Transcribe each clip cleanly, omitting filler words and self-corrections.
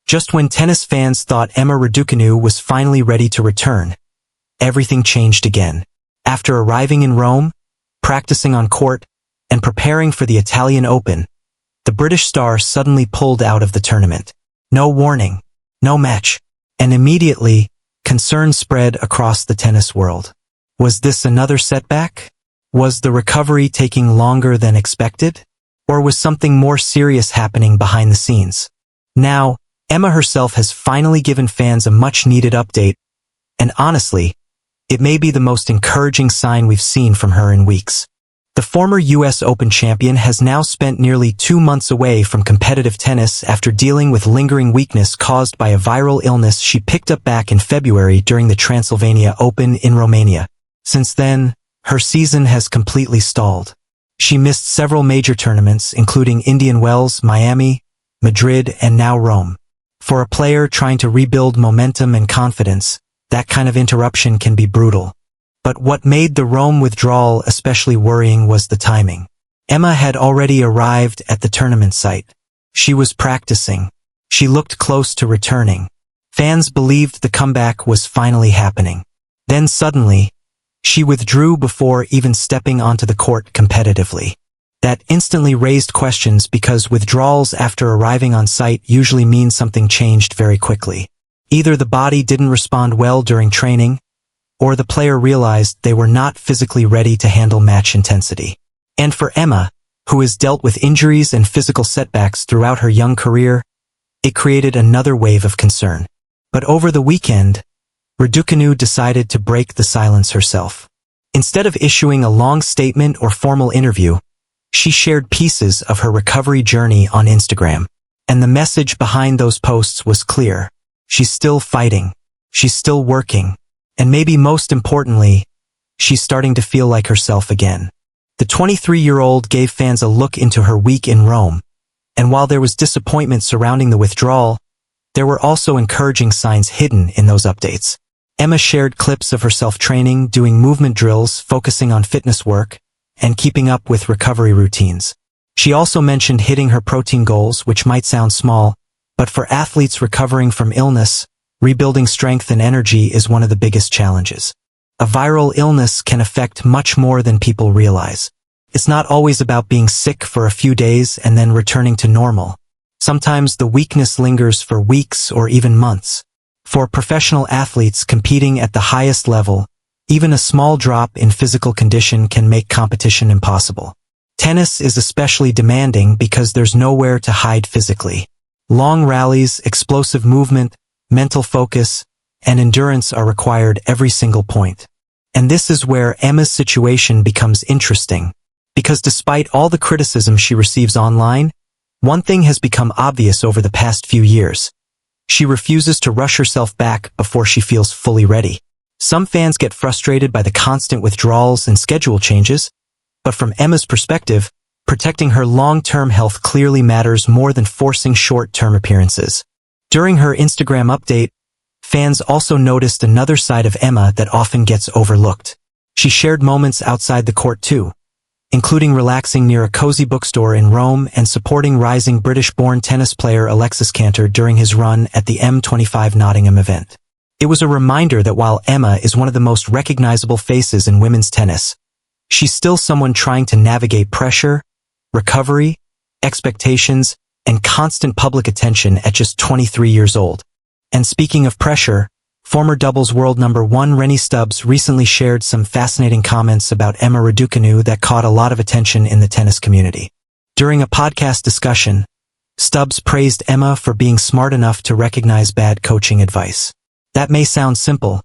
Just when tennis fans thought Emma Raducanu was finally ready to return, everything changed again. After arriving in Rome, practicing on court, and preparing for the Italian Open, the British star suddenly pulled out of the tournament. No warning, no match, and immediately, concern spread across the tennis world. Was this another setback? Was the recovery taking longer than expected? Or was something more serious happening behind the scenes? Now, Emma herself has finally given fans a much-needed update, and honestly, it may be the most encouraging sign we've seen from her in weeks. The former US Open champion has now spent nearly 2 months away from competitive tennis after dealing with lingering weakness caused by a viral illness she picked up back in February during the Transylvania Open in Romania. Since then, her season has completely stalled. She missed several major tournaments, including Indian Wells, Miami, Madrid, and now Rome. For a player trying to rebuild momentum and confidence, that kind of interruption can be brutal. But what made the Rome withdrawal especially worrying was the timing. Emma had already arrived at the tournament site. She was practicing. She looked close to returning. Fans believed the comeback was finally happening. Then suddenly, she withdrew before even stepping onto the court competitively. That instantly raised questions because withdrawals after arriving on site usually mean something changed very quickly. Either the body didn't respond well during training, or the player realized they were not physically ready to handle match intensity. And for Emma, who has dealt with injuries and physical setbacks throughout her young career, it created another wave of concern. But over the weekend, Raducanu decided to break the silence herself. Instead of issuing a long statement or formal interview, she shared pieces of her recovery journey on Instagram. And the message behind those posts was clear. She's still fighting. She's still working. And maybe most importantly, she's starting to feel like herself again. The 23-year-old gave fans a look into her week in Rome. And while there was disappointment surrounding the withdrawal, there were also encouraging signs hidden in those updates. Emma shared clips of herself training, doing movement drills, focusing on fitness work, and keeping up with recovery routines. She also mentioned hitting her protein goals, which might sound small, but for athletes recovering from illness, rebuilding strength and energy is one of the biggest challenges. A viral illness can affect much more than people realize. It's not always about being sick for a few days and then returning to normal. Sometimes the weakness lingers for weeks or even months. For professional athletes competing at the highest level, even a small drop in physical condition can make competition impossible. Tennis is especially demanding because there's nowhere to hide physically. Long rallies, explosive movement, mental focus, and endurance are required every single point. And this is where Emma's situation becomes interesting, because despite all the criticism she receives online, one thing has become obvious over the past few years. She refuses to rush herself back before she feels fully ready. Some fans get frustrated by the constant withdrawals and schedule changes, but from Emma's perspective, protecting her long-term health clearly matters more than forcing short-term appearances. During her Instagram update, fans also noticed another side of Emma that often gets overlooked. She shared moments outside the court too, including relaxing near a cozy bookstore in Rome and supporting rising British-born tennis player Alexis Cantor during his run at the M25 Nottingham event. It was a reminder that while Emma is one of the most recognizable faces in women's tennis, she's still someone trying to navigate pressure, recovery, expectations, and constant public attention at just 23 years old. And speaking of pressure, former doubles world number 1 Rennie Stubbs recently shared some fascinating comments about Emma Raducanu that caught a lot of attention in the tennis community. During a podcast discussion, Stubbs praised Emma for being smart enough to recognize bad coaching advice. That may sound simple,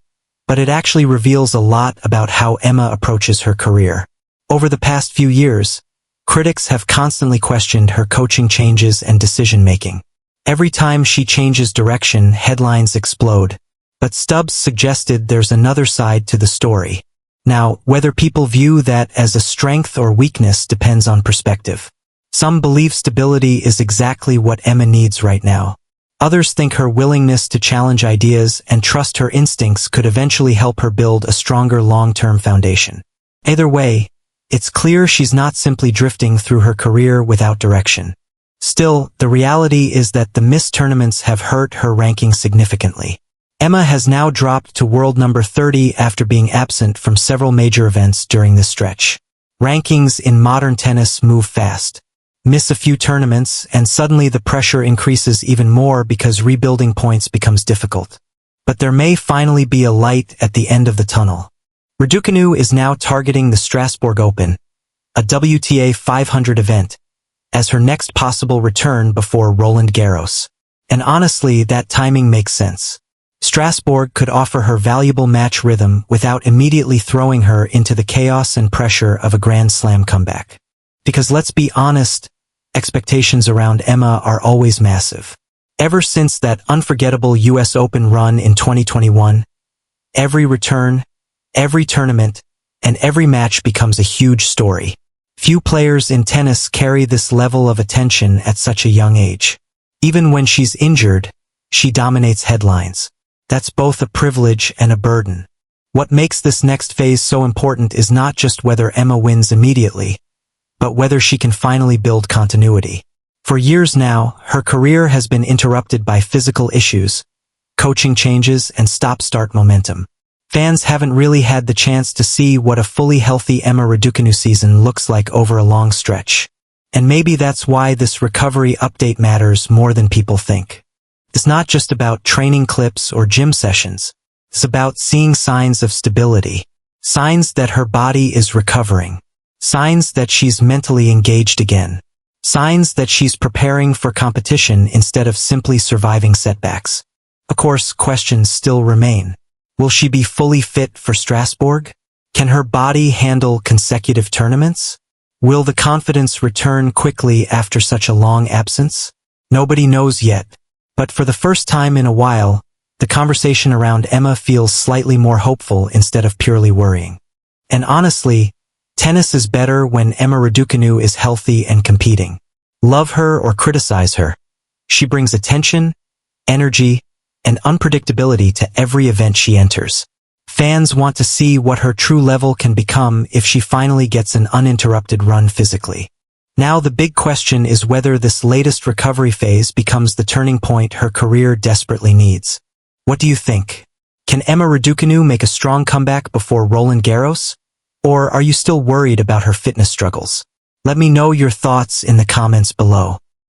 but it actually reveals a lot about how Emma approaches her career. Over the past few years, critics have constantly questioned her coaching changes and decision-making. Every time she changes direction, headlines explode. But Stubbs suggested there's another side to the story. Now, whether people view that as a strength or weakness depends on perspective. Some believe stability is exactly what Emma needs right now. Others think her willingness to challenge ideas and trust her instincts could eventually help her build a stronger long-term foundation. Either way, it's clear she's not simply drifting through her career without direction. Still, the reality is that the missed tournaments have hurt her ranking significantly. Emma has now dropped to world number 30 after being absent from several major events during this stretch. Rankings in modern tennis move fast. Miss a few tournaments, and suddenly the pressure increases even more because rebuilding points becomes difficult. But there may finally be a light at the end of the tunnel. Raducanu is now targeting the Strasbourg Open, a WTA 500 event, as her next possible return before Roland Garros. And honestly, that timing makes sense. Strasbourg could offer her valuable match rhythm without immediately throwing her into the chaos and pressure of a Grand Slam comeback. Because let's be honest, expectations around Emma are always massive. Ever since that unforgettable US Open run in 2021, every return, every tournament, and every match becomes a huge story. Few players in tennis carry this level of attention at such a young age. Even when she's injured, she dominates headlines. That's both a privilege and a burden. What makes this next phase so important is not just whether Emma wins immediately, but whether she can finally build continuity. For years now, her career has been interrupted by physical issues, coaching changes, and stop-start momentum. Fans haven't really had the chance to see what a fully healthy Emma Raducanu season looks like over a long stretch. And maybe that's why this recovery update matters more than people think. It's not just about training clips or gym sessions. It's about seeing signs of stability, signs that her body is recovering, signs that she's mentally engaged again, signs that she's preparing for competition instead of simply surviving setbacks. Of course, questions still remain. Will she be fully fit for Strasbourg? Can her body handle consecutive tournaments? Will the confidence return quickly after such a long absence? Nobody knows yet, but for the first time in a while, the conversation around Emma feels slightly more hopeful instead of purely worrying. And honestly, tennis is better when Emma Raducanu is healthy and competing. Love her or criticize her, she brings attention, energy, and unpredictability to every event she enters. Fans want to see what her true level can become if she finally gets an uninterrupted run physically. Now the big question is whether this latest recovery phase becomes the turning point her career desperately needs. What do you think? Can Emma Raducanu make a strong comeback before Roland Garros? Or are you still worried about her fitness struggles? Let me know your thoughts in the comments below.